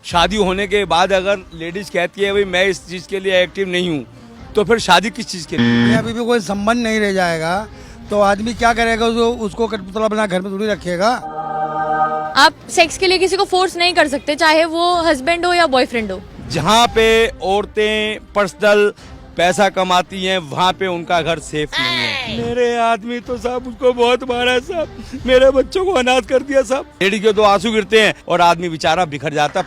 शादी होने के बाद अगर लेडीज कहती है भाई मैं इस चीज़ के लिए एक्टिव नहीं हूँ, तो फिर शादी किस चीज़ के लिए? अभी भी कोई संबंध नहीं रह जाएगा तो आदमी क्या करेगा, उसको कठपुतला बना घर में थोड़ी रखेगा। आप सेक्स के लिए किसी को फोर्स नहीं कर सकते, चाहे वो हस्बैंड हो या बॉयफ्रेंड हो। जहाँ पे औरतें पर्सनल पैसा कमाती हैं वहाँ पे उनका घर सेफ नहीं है। मेरे आदमी तो साहब उसको बहुत मारा साहब, मेरे बच्चों को अनाथ कर दिया साहब। लेडी के तो आंसू गिरते हैं और आदमी बेचारा बिखर जाता।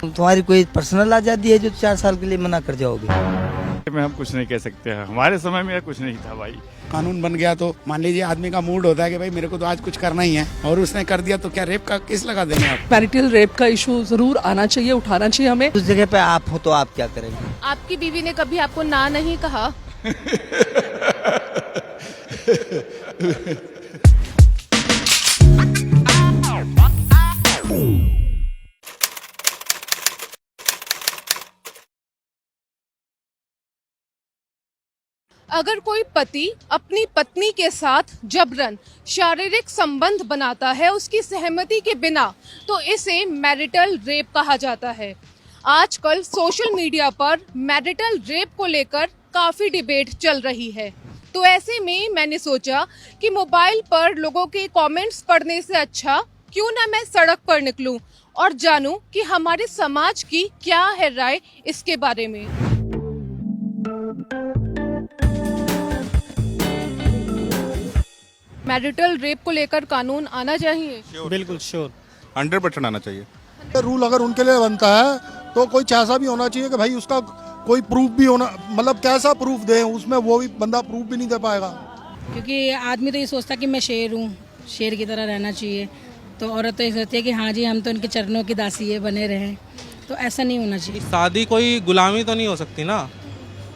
तुम्हारी कोई पर्सनल आजादी है जो 4 साल के लिए मना कर जाओगे? में हम कुछ नहीं कह सकते हैं, हमारे समय में कुछ नहीं था भाई। कानून बन गया तो मान लीजिए आदमी का मूड होता है कि भाई मेरे को तो आज कुछ करना ही है और उसने कर दिया तो क्या रेप का केस लगा देंगे आप? मैरिटल रेप का इशू जरूर आना चाहिए, उठाना चाहिए हमें। उस जगह पे आप हो तो आप क्या करेंगे? आपकी बीवी ने कभी आपको ना नहीं कहा? अगर कोई पति अपनी पत्नी के साथ जबरन शारीरिक संबंध बनाता है उसकी सहमति के बिना, तो इसे मैरिटल रेप कहा जाता है। आजकल सोशल मीडिया पर मैरिटल रेप को लेकर काफी डिबेट चल रही है, तो ऐसे में मैंने सोचा कि मोबाइल पर लोगों के कमेंट्स पढ़ने से अच्छा क्यों ना मैं सड़क पर निकलूं और जानूं कि हमारे समाज की क्या है राय इसके बारे में। मैरिटल रेप को लेकर कानून आना चाहिए। बिल्कुल श्योर, 100% आना चाहिए। रूल अगर उनके लिए बनता है तो कोई ऐसा भी होना चाहिए कि भाई उसका कोई प्रूफ भी होना, मतलब कैसा प्रूफ दे उसमें, वो भी बंदा प्रूफ भी नहीं दे पाएगा। क्योंकि आदमी तो ये सोचता कि मैं शेर हूँ, शेर की तरह रहना चाहिए, तो औरत तो ये सोचती है कि हाँ जी हम तो उनके चरणों की दासी है, बने रहें, तो ऐसा नहीं होना चाहिए। शादी कोई गुलामी तो नहीं हो सकती ना,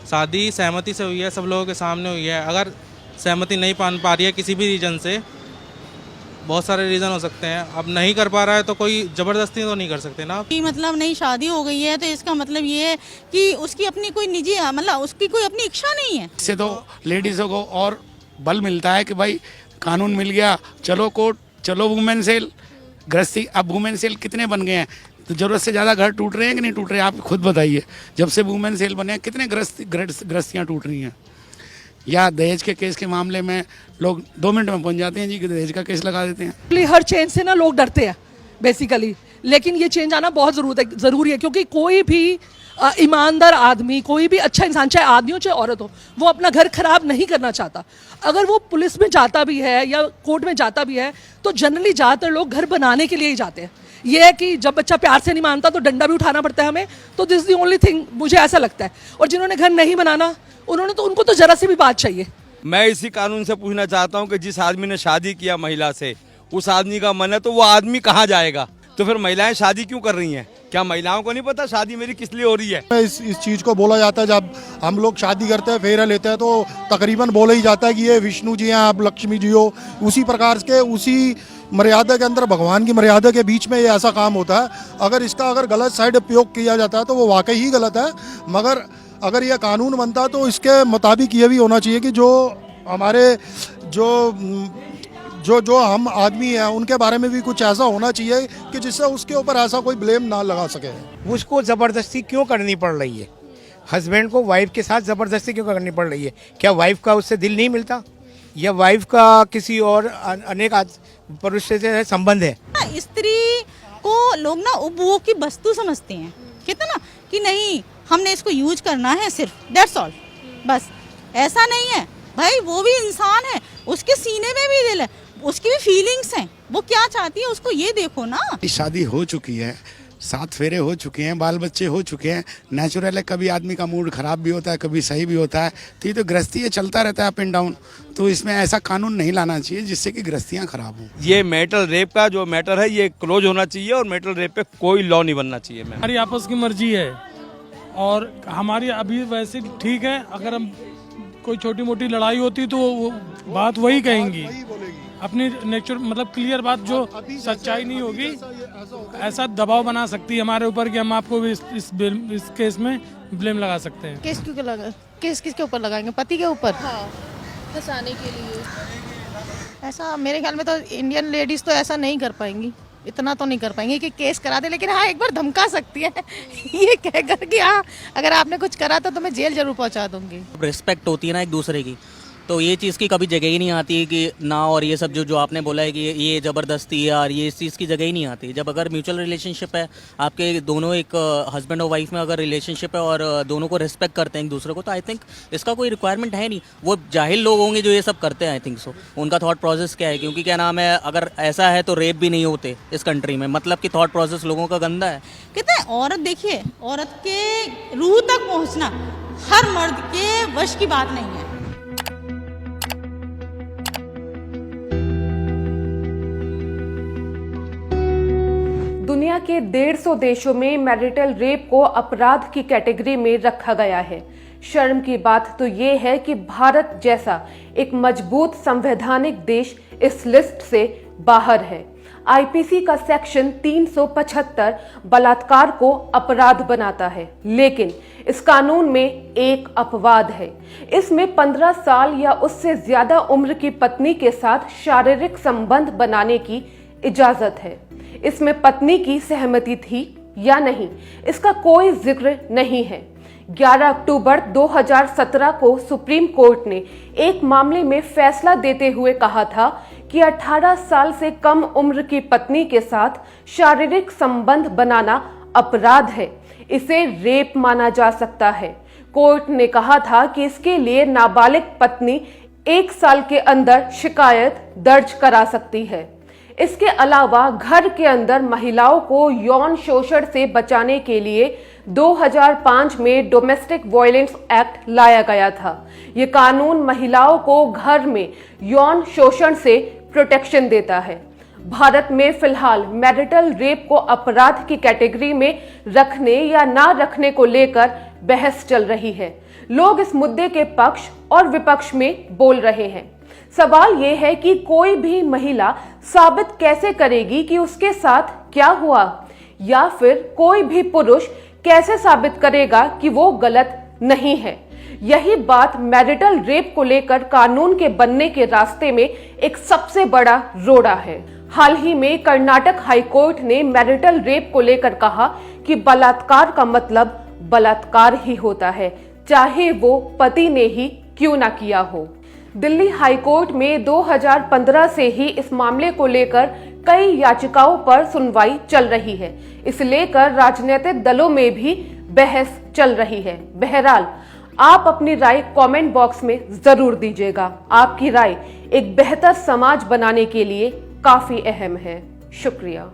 शादी सहमति से हुई है, सब लोगों के सामने हुई है। अगर सहमति नहीं पा रही है किसी भी रीजन से, बहुत सारे रीज़न हो सकते हैं, अब नहीं कर पा रहा है तो कोई ज़बरदस्ती तो नहीं कर सकते ना। मतलब नई शादी हो गई है तो इसका मतलब ये है कि उसकी अपनी कोई निजी, मतलब उसकी कोई अपनी इच्छा नहीं है। इससे तो लेडीज़ों को और बल मिलता है कि भाई कानून मिल गया, चलो कोर्ट, चलो वुमेन सेल, गृहस्थी। अब वुमेन सेल कितने बन गए हैं, तो ज़रूरत से ज़्यादा घर टूट रहे हैं कि नहीं टूट रहे हैं? आप खुद बताइए, जब से वुमेन सेल बने कितने गृहस्थियाँ टूट रही हैं। या दहेज के केस के मामले में लोग 2 मिनट में पहुंच जाते हैं जी कि दहेज का केस लगा देते हैं। हर चेंज से ना लोग डरते हैं बेसिकली, लेकिन ये चेंज आना बहुत ज़रूरी है, क्योंकि कोई भी ईमानदार आदमी, कोई भी अच्छा इंसान, चाहे आदमी हो चाहे औरत हो, वो अपना घर खराब नहीं करना चाहता। अगर वो पुलिस में जाता भी है या कोर्ट में जाता भी है तो जनरली ज़्यादातर लोग घर बनाने के लिए ही जाते हैं। ये है कि जब बच्चा प्यार से नहीं मानता तो डंडा भी उठाना पड़ता है हमें, तो this is the only thing, मुझे ऐसा लगता है। और जिन्होंने घर नहीं बनाना उनको तो जरा सी भी बात चाहिए। मैं इसी कानून से पूछना चाहता हूँ कि जिस आदमी ने शादी किया महिला से, उस आदमी का मन है तो वो आदमी कहाँ जाएगा? तो फिर महिलाएं शादी क्यों कर रही हैं? क्या महिलाओं को नहीं पता शादी मेरी किस लिए हो रही है? इस चीज़ को बोला जाता है, जब हम लोग शादी करते हैं, फेरा लेते हैं, तो तकरीबन बोला ही जाता है कि ये विष्णु जी हैं, आप लक्ष्मी जी हो। उसी प्रकार के, उसी मर्यादा के अंदर, भगवान की मर्यादा के बीच में ये ऐसा काम होता है। अगर इसका गलत साइड उपयोग किया जाता है तो वो वाकई ही गलत है। मगर अगर ये कानून बनता है तो इसके मुताबिक ये भी होना चाहिए कि जो हमारे जो हम आदमी हैं उनके बारे में भी कुछ ऐसा होना चाहिए कि जिससे उसके ऊपर ऐसा कोई ब्लेम ना लगा सके। उसको ज़बरदस्ती क्यों करनी पड़ रही है? हस्बैंड को वाइफ के साथ ज़बरदस्ती क्यों करनी पड़ रही है? क्या वाइफ का उससे दिल नहीं मिलता, या वाइफ का किसी और अनेक पुरुष से संबंध है? स्त्री को लोग ना उपभोग की वस्तु समझते हैं, कहते ना कि नहीं हमने इसको यूज करना है सिर्फ, दैट्स ऑल, बस। ऐसा नहीं है भाई, वो भी इंसान है, उसके सीने में भी दिल है, उसकी भी फीलिंग्स हैं, वो क्या चाहती है उसको ये देखो ना। शादी हो चुकी है, 7 फेरे हो चुके हैं, बाल बच्चे हो चुके हैं, नेचुरल है, कभी आदमी का मूड खराब भी होता है, कभी सही भी होता है, तो ये तो गृहस्थी है, चलता रहता है अप एंड डाउन। तो इसमें ऐसा कानून नहीं लाना चाहिए जिससे कि गृहस्थियाँ खराब हों। ये मैरिटल रेप का जो मैटर है ये क्लोज होना चाहिए और मैरिटल रेप पे कोई लॉ नहीं बनना चाहिए। हमारी आपस की मर्जी है और हमारी अभी वैसे ठीक है, अगर हम कोई छोटी मोटी लड़ाई होती तो वो बात वही कहेंगी, अपनी नेचर, मतलब क्लियर बात, जो सच्चाई नहीं होगी ऐसा दबाव बना सकती है हमारे ऊपर कि हम आपको भी इस केस में ब्लेम लगा सकते हैं। केस क्यों लगा? केस किसके ऊपर लगाएंगे? पति के ऊपर? हाँ, फंसाने के लिए। ऐसा मेरे ख्याल में तो इंडियन लेडीज तो ऐसा नहीं कर पाएंगी। इतना तो नहीं कर पाएंगे कि केस करा दे, लेकिन हाँ एक बार धमका सकती है ये कहकर कि हाँ अगर आपने कुछ करा तो मैं जेल जरूर पहुंचा दूंगी। रिस्पेक्ट होती है ना एक दूसरे की, तो ये चीज़ की कभी जगह ही नहीं आती है कि ना, और ये सब जो आपने बोला है कि ये ज़बरदस्ती है और ये इस चीज़ की जगह ही नहीं आती। जब अगर म्यूचुअल रिलेशनशिप है, आपके दोनों एक हस्बैंड और वाइफ में अगर रिलेशनशिप है और दोनों को रिस्पेक्ट करते हैं एक दूसरे को, तो आई थिंक इसका कोई रिक्वायरमेंट है नहीं। वो जाहिल लोग होंगे जो ये सब करते हैं, आई थिंक सो। उनका थॉट प्रोसेस क्या है, क्योंकि क्या नाम है, अगर ऐसा है तो रेप भी नहीं होते इस कंट्री में, मतलब कि थॉट प्रोसेस लोगों का गंदा है। कहते हैं औरत, देखिए औरत के रूह तक पहुंचना हर मर्द के वश की बात नहीं है। दुनिया के 150 देशों में मैरिटल रेप को अपराध की कैटेगरी में रखा गया है। शर्म की बात तो ये है कि भारत जैसा एक मजबूत संवैधानिक देश इस लिस्ट से बाहर है। आईपीसी का सेक्शन 375 बलात्कार को अपराध बनाता है, लेकिन इस कानून में एक अपवाद है। इसमें 15 साल या उससे ज्यादा उम्र की पत्नी के साथ शारीरिक संबंध बनाने की इजाजत है। इसमें पत्नी की सहमति थी या नहीं, इसका कोई जिक्र नहीं है। 11 अक्टूबर 2017 को सुप्रीम कोर्ट ने एक मामले में फैसला देते हुए कहा था कि 18 साल से कम उम्र की पत्नी के साथ शारीरिक संबंध बनाना अपराध है, इसे रेप माना जा सकता है। कोर्ट ने कहा था कि इसके लिए नाबालिग पत्नी 1 साल के अंदर शिकायत दर्ज करा सकती है। इसके अलावा घर के अंदर महिलाओं को यौन शोषण से बचाने के लिए 2005 में डोमेस्टिक वायलेंस एक्ट लाया गया था। ये कानून महिलाओं को घर में यौन शोषण से प्रोटेक्शन देता है। भारत में फिलहाल मैरिटल रेप को अपराध की कैटेगरी में रखने या ना रखने को लेकर बहस चल रही है। लोग इस मुद्दे के पक्ष और विपक्ष में बोल रहे हैं। सवाल यह है कि कोई भी महिला साबित कैसे करेगी कि उसके साथ क्या हुआ, या फिर कोई भी पुरुष कैसे साबित करेगा कि वो गलत नहीं है। यही बात मैरिटल रेप को लेकर कानून के बनने के रास्ते में एक सबसे बड़ा रोड़ा है। हाल ही में कर्नाटक हाईकोर्ट ने मैरिटल रेप को लेकर कहा कि बलात्कार का मतलब बलात्कार ही होता है, चाहे वो पति ने ही क्यों ना किया हो। दिल्ली हाईकोर्ट में 2015 से ही इस मामले को लेकर कई याचिकाओं पर सुनवाई चल रही है। इसे लेकर राजनीतिक दलों में भी बहस चल रही है। बहरहाल आप अपनी राय कमेंट बॉक्स में जरूर दीजिएगा। आपकी राय एक बेहतर समाज बनाने के लिए काफी अहम है। शुक्रिया।